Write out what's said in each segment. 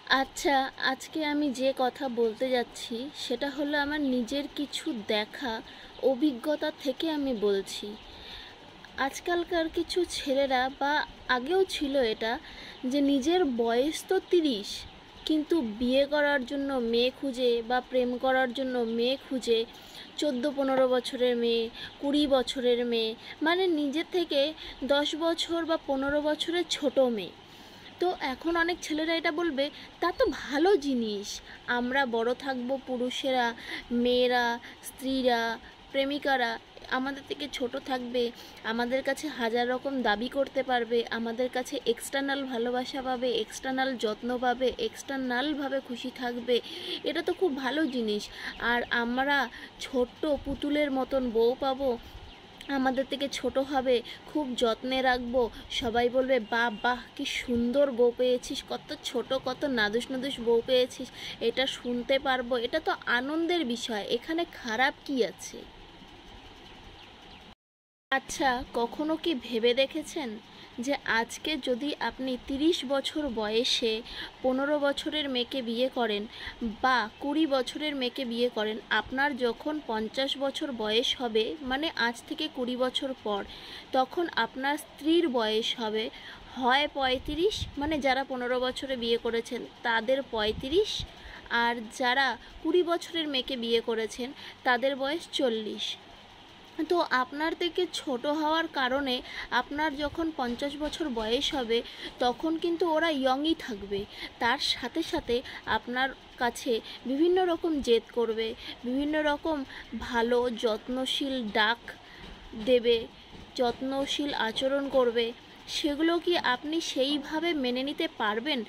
আচ্ছা, আজকে আমি যে কথা বলতে যাচ্ছি সেটা হলো আমার নিজের কিছু দেখা অভিজ্ঞতা থেকে আমি বলছি। আজকালকার কিছু ছেলেরা বা আগেও ছিল এটা, যে নিজের বয়স তো 30, কিন্তু বিয়ে করার জন্য মেয়ে খুঁজে বা প্রেম করার জন্য মেয়ে খুঁজে 14-15 বছরের মেয়ে, 20 বছরের মেয়ে, মানে নিজের থেকে 10 বছর বা 15 বছরের ছোট মেয়ে। তো এখন অনেক ছেলেরা এটা বলবে, তা তো ভালো জিনিস, আমরা বড় থাকবো পুরুষেরা, মেয়েরা, স্ত্রীরা, প্রেমিকারা আমাদের থেকে ছোট থাকবে, আমাদের কাছে হাজার রকম দাবি করতে পারবে, আমাদের কাছে এক্সটার্নাল ভালোবাসা পাবে, এক্সটার্নাল যত্ন পাবে, এক্সটার্নালভাবে খুশি থাকবে। এটা তো খুব ভালো জিনিস। আর আমরা ছোট্ট পুতুলের মতন বউ পাবো, আমাদের থেকে ছোট হবে, খুব যত্নে রাখবো, সবাই বলবে বাহ বাহ কি সুন্দর বউ পেয়েছিস, কত ছোট কত নাদুস নাদুস বউ পেয়েছিস। এটা শুনতে পারবো, এটা তো আনন্দের বিষয়, এখানে খারাপ কি আছে? আচ্ছা, কখনো কি ভেবে দেখেছেন যে আজকে যদি আপনি 30 বছর বয়সে 15 বছরের মেয়েকে বিয়ে করেন বা 20 বছরের মেয়েকে বিয়ে করেন, আপনার যখন 50 বছর বয়স হবে, মানে আজ থেকে 20 বছর পর, তখন আপনার স্ত্রীর বয়স হবে হয় 35, মানে যারা 15 বছরে বিয়ে করেছেন তাদের 35, আর যারা 20 বছরের মেয়েকে বিয়ে করেছেন তাদের বয়স 40। তো আপনার থেকে ছোট হওয়ার কারণে আপনার যখন 50 বছর বয়স হবে তখন কিন্তু ওরা ইয়ংই থাকবে। তার সাথে সাথে আপনার কাছে বিভিন্ন রকম জেদ করবে, বিভিন্ন রকম ভালো যত্নশীল ডাক দেবে, যত্নশীল আচরণ করবে। সেগুলো কি আপনি সেইভাবে মেনে নিতে পারবেন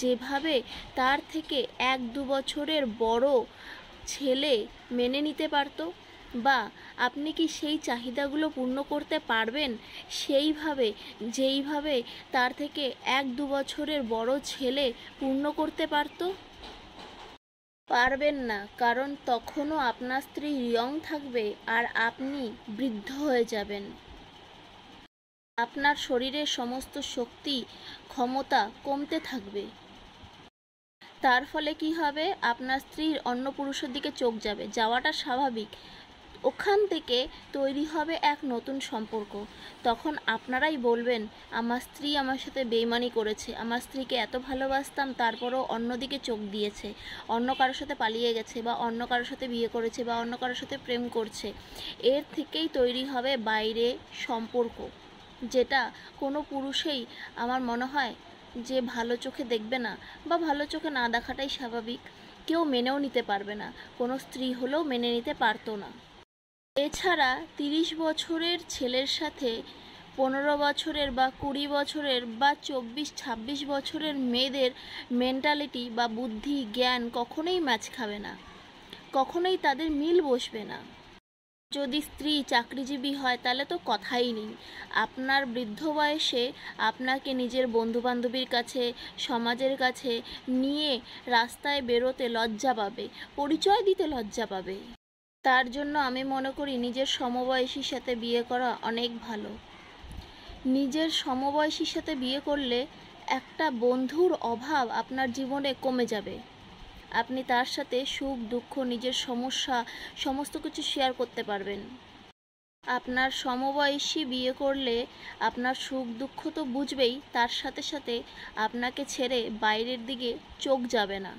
যেভাবে তার থেকে 1-2 বছরের বড় ছেলে মেনে নিতে পারতো? বা আপনি কি সেই চাহিদাগুলো পূর্ণ করতে পারবেন সেইভাবে যেইভাবে তার থেকে 1-2 বছরের বড় ছেলে পূর্ণ করতে পারতো? পারবেন না, কারণ তখনও আপনার স্ত্রী ইয়ং থাকবে আর আপনি বৃদ্ধ হয়ে যাবেন। আপনার শরীরের সমস্ত শক্তি ক্ষমতা কমতে থাকবে। তার ফলে কি হবে, আপনার স্ত্রীর অন্য পুরুষের দিকে চোখ যাবে, যাওয়াটা স্বাভাবিক। ওখান থেকে তৈরি হবে এক নতুন সম্পর্ক। তখন আপনারাই বলবেন, আমার স্ত্রী আমার সাথে বেইমানি করেছে, আমার স্ত্রীকে এত ভালোবাসতাম তারপরও অন্যদিকে চোখ দিয়েছে, অন্য কারোর সাথে পালিয়ে গেছে, বা অন্য কারোর সাথে বিয়ে করেছে, বা অন্য কারোর সাথে প্রেম করছে। এর থেকেই তৈরি হবে বাইরে সম্পর্ক, যেটা কোনো পুরুষেই আমার মনে হয় যে ভালো চোখে দেখবে না, বা ভালো চোখে না দেখাটাই স্বাভাবিক। কেউ মেনেও নিতে পারবে না, কোনো স্ত্রী হলেও মেনে নিতে পারতো না। এছাড়া 30 বছরের ছেলের সাথে 15 বছরের বা 20 বছরের বা 24-26 বছরের মেয়েদের মেন্টালিটি বা বুদ্ধি জ্ঞান কখনোই ম্যাচ খাবে না, কখনোই তাদের মিল বসবে না। যদি স্ত্রী চাকরিজীবী হয় তাহলে তো কথাই নেই। আপনার বৃদ্ধ বয়সে আপনাকে নিজের বন্ধুবান্ধবীর কাছে, সমাজের কাছে নিয়ে রাস্তায় বেরোতে লজ্জা পাবে, পরিচয় দিতে লজ্জা পাবে। তার জন্য আমি মনে করি নিজের সমবয়সীর সাথে বিয়ে করা অনেক ভালো। নিজের সমবয়সীর সাথে বিয়ে করলে একটা বন্ধুর অভাব আপনার জীবনে কমে যাবে। আপনি তার সাথে সুখ দুঃখ, নিজের সমস্যা সমস্ত কিছু শেয়ার করতে পারবেন। আপনার সমবয়সী বিয়ে করলে আপনার সুখ দুঃখ তো বুঝবেই, তার সাথে সাথে আপনাকে ছেড়ে বাইরের দিকে চোখ যাবে না।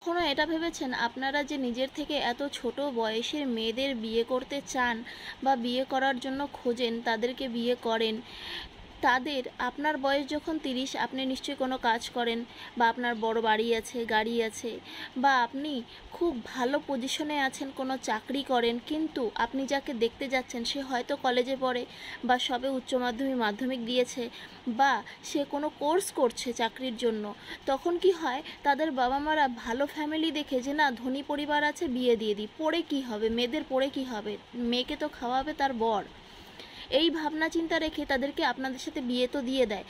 কখনো এটা ভেবেছেন আপনারা যে নিজের থেকে এত ছোট বয়সের মেয়েদের বিয়ে করতে চান বা বিয়ে করার জন্য খোঁজেন, তাদেরকে বিয়ে করেন, তাদের আপনার বয়স যখন 30, আপনি নিশ্চয়ই কোনো কাজ করেন, বা আপনার বড় বাড়ি আছে, গাড়ি আছে, বা আপনি খুব ভালো পজিশনে আছেন, কোনো চাকরি করেন, কিন্তু আপনি যাকে দেখতে যাচ্ছেন সে হয়তো কলেজে পড়ে, বা সবে উচ্চ মাধ্যমিক মাধ্যমিক দিয়েছে, বা সে কোনো কোর্স করছে চাকরির জন্য। তখন কি হয়, তাদের বাবা মারা ভালো ফ্যামিলি দেখে যে না ধনী পরিবার আছে, বিয়ে দিয়ে দিই, পড়ে কি হবে, মেয়েদের পড়ে কি হবে, মেয়েকে তো খাওয়াবে তার বর, এই ভাবনা চিন্তা রেখে তাদেরকে আপনাদের সাথে বিয়ে তো দিয়ে দেয়।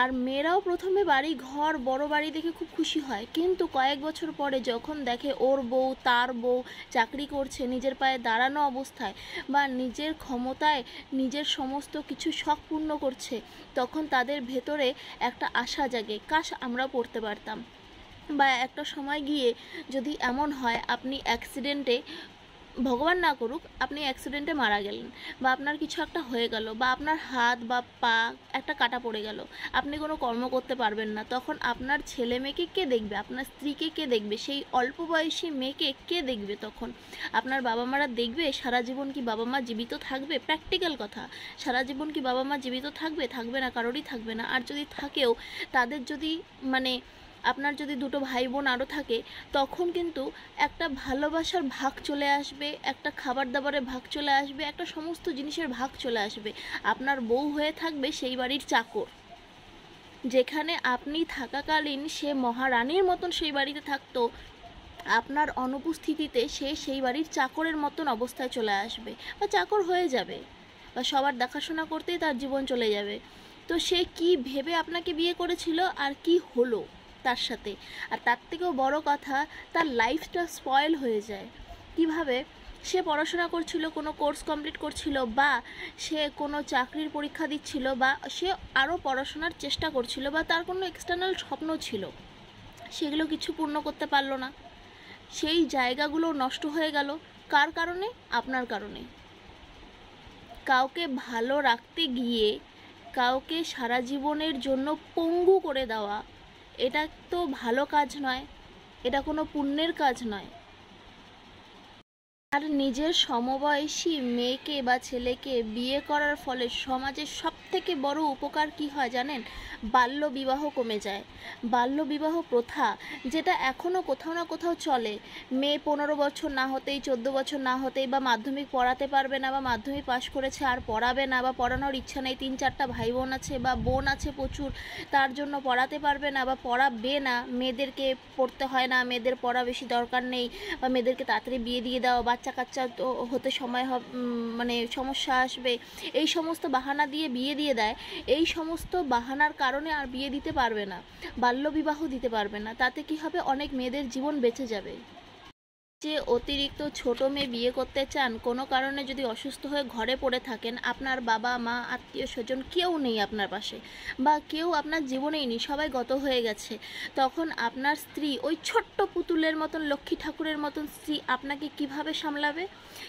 আর মেয়েরাও প্রথমে বাড়ি ঘর বড় বাড়ি দেখে খুব খুশি হয়, কিন্তু কয়েক বছর পরে যখন দেখে ওর বউ, তার বউ চাকরি করছে, নিজের পায়ে দাঁড়ানো অবস্থায়, বা নিজের ক্ষমতায় নিজের সমস্ত কিছু শখ পূর্ণ করছে, তখন তাদের ভেতরে একটা আশা জাগে, কাশ আমরা পড়তে পারতাম, বা একটা সময় গিয়ে যদি এমন হয় আপনি অ্যাক্সিডেন্টে, ভগবান না করুক, আপনি অ্যাক্সিডেন্টে মারা গেলেন, বা আপনার কিছু একটা হয়ে গেল, বা আপনার হাত বা পা একটা কাটা পড়ে গেল, আপনি কোনো কর্ম করতে পারবেন না, তখন আপনার ছেলে মেয়েকে কে দেখবে? আপনার স্ত্রীকে কে দেখবে? সেই অল্প বয়সী মেয়েকে কে দেখবে? তখন আপনার বাবা মারা দেখবে? সারা জীবন কি বাবা মা জীবিত থাকবে? প্র্যাকটিক্যাল কথা, সারা জীবন কি বাবা মা জীবিত থাকবে? থাকবে না, কারোরই থাকবে না। আর যদি থাকেও, তাদের যদি মানে আপনার যদি দুটো ভাই বোন আরও থাকে, তখন কিন্তু একটা ভালোবাসার ভাগ চলে আসবে, একটা খাবার দাবারের ভাগ চলে আসবে, একটা সমস্ত জিনিসের ভাগ চলে আসবে। আপনার বউ হয়ে থাকবে সেই বাড়ির চাকর, যেখানে আপনি থাকাকালীন সে মহারানীর মতন সেই বাড়িতে থাকতো, আপনার অনুপস্থিতিতে সে সেই বাড়ির চাকরের মতন অবস্থায় চলে আসবে, বা চাকর হয়ে যাবে, বা সবার দেখাশোনা করতেই তার জীবন চলে যাবে। তো সে কি ভেবে আপনাকে বিয়ে করেছিল, আর কি হলো তার সাথে? আর তার থেকেও বড় কথা, তার লাইফটা স্পয়েল হয়ে যায়। কিভাবে? সে পড়াশোনা করছিল, কোনো কোর্স কমপ্লিট করছিল, বা সে কোনো চাকরির পরীক্ষা দিচ্ছিল, বা সে আরও পড়াশোনার চেষ্টা করছিল, বা তার কোনো এক্সটার্নাল স্বপ্ন ছিল, সেগুলো কিছু পূর্ণ করতে পারলো না। সেই জায়গাগুলো নষ্ট হয়ে গেল। কার কারণে? আপনার কারণে। কাউকে ভালো রাখতে গিয়ে কাউকে সারা জীবনের জন্য পঙ্গু করে দেওয়া, এটা তো ভালো কাজ নয়, এটা কোনো পুণ্যের কাজ নয়। আর নিজের সমবয়সী মেয়েকে বা ছেলেকে বিয়ে করার ফলে সমাজের সবথেকে বড় উপকার কি হয় জানেন? বাল্যবিবাহ কমে যায়। বাল্যবিবাহ প্রথা, যেটা এখনও কোথাও না কোথাও চলে, মেয়ে 15 বছর না হতেই, 14 বছর না হতেই, বা মাধ্যমিক পড়াতে পারবে না, বা মাধ্যমিক পাশ করেছে আর পড়াবে না, বা পড়ানোর ইচ্ছা নেই, 3-4টা ভাই বোন আছে বা বোন আছে প্রচুর, তার জন্য পড়াতে পারবে না বা পড়াবে না, মেয়েদেরকে পড়তে হয় না, মেয়েদের পড়া বেশি দরকার নেই, বা মেয়েদেরকে তাড়াতাড়ি বিয়ে দিয়ে দাও, বাচ্চা কাচ্চা তো হতে সময় মানে সমস্যা আসবে, এই সমস্ত বাহানা দিয়ে বিয়ে দিয়ে দেয়। এই সমস্ত বাহানার কারণে আর বিয়ে দিতে পারবে না, বাল্যবিবাহ দিতে পারবে না। তাতে কি হবে? অনেক মেয়েদের জীবন বেঁচে যাবে। যে অতিরিক্ত ছোট মেয়ে বিয়ে করতে চান, কোনো কারণে যদি অসুস্থ হয়ে ঘরে পড়ে থাকেন, আপনার বাবা মা আত্মীয় স্বজন কেউ নেই আপনার পাশে, বা কেউ আপনার জীবনেই নেই, সবাই গত হয়ে গেছে, তখন আপনার স্ত্রী ওই ছোট্ট পুতুলের মতন, লক্ষ্মী ঠাকুরের মতন স্ত্রী আপনাকে কিভাবে সামলাবে?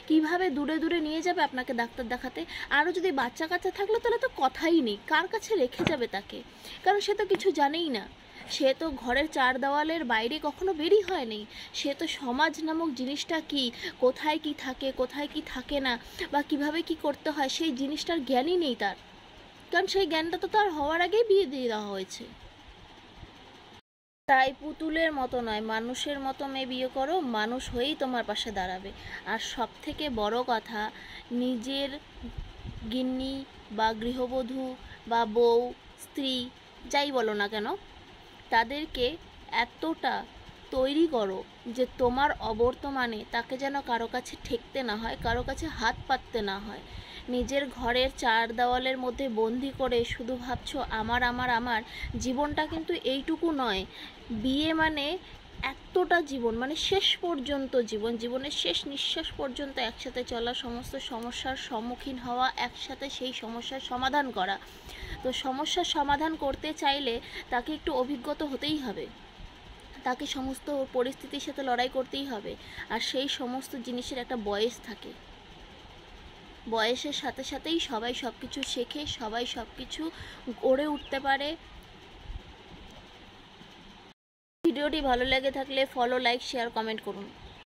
কিভাবে দূরে দূরে নিয়ে যাবে আপনাকে ডাক্তার দেখাতে? আরও যদি বাচ্চা কাচ্চা থাকলো তাহলে তো কথাই নেই, কার কাছে রেখে যাবে তাকে? কারণ সে তো কিছু জানেই না, সে তো ঘরের 4 দেওয়ালের বাইরে কখনো বেরই হয়নি, সে তো সমাজ নামক জিনিসটা কি, কোথায় কি থাকে, কোথায় কি থাকে না, বা কিভাবে কি করতে হয়, সেই জিনিসটার জ্ঞানই নেই তার। কারণ সেই জ্ঞানটা তো তার হওয়ার আগেই বিয়ে দিয়ে দেওয়া হয়েছে। তাই পুতুলের মতো নয়, মানুষের মতো মেয়ে বিয়ে করো, মানুষ হয়েই তোমার পাশে দাঁড়াবে। আর সব থেকে বড় কথা, নিজের গিন্নি বা গৃহবধূ বা বউ, স্ত্রী, যাই বলো না কেন, তাদেরকে এতটা তৈরি করো যে তোমার অবর্তমানে তাকে যেন কারো কাছে ঠেকতে না হয়, কারো কাছে হাত পাততে না হয়। নিজের ঘরের 4 দেওয়ালের মধ্যে বন্দি করে শুধু ভাবছো আমার আমার আমার, জীবনটা কিন্তু এইটুকু নয়। বিয়ে মানে এতটা জীবন, মানে শেষ পর্যন্ত জীবন, জীবনের শেষ নিঃশ্বাস পর্যন্ত একসাথে চলা, সমস্ত সমস্যার সম্মুখীন হওয়া, একসাথে সেই সমস্যার সমাধান করা। তো সমস্যার সমাধান করতে চাইলে তাকে একটু অভিজ্ঞতা হতেই হবে, তাকে সমস্ত পরিস্থিতির সাথে লড়াই করতেই হবে। আর সেই সমস্ত জিনিসের একটা বয়স থাকে, বয়সের সাথে সাথেই সবাই সব কিছু শেখে, সবাই সব কিছু গড়ে উঠতে পারে। ভিডিওটি ভালো লেগে থাকলে ফলো, লাইক, শেয়ার, কমেন্ট করুন।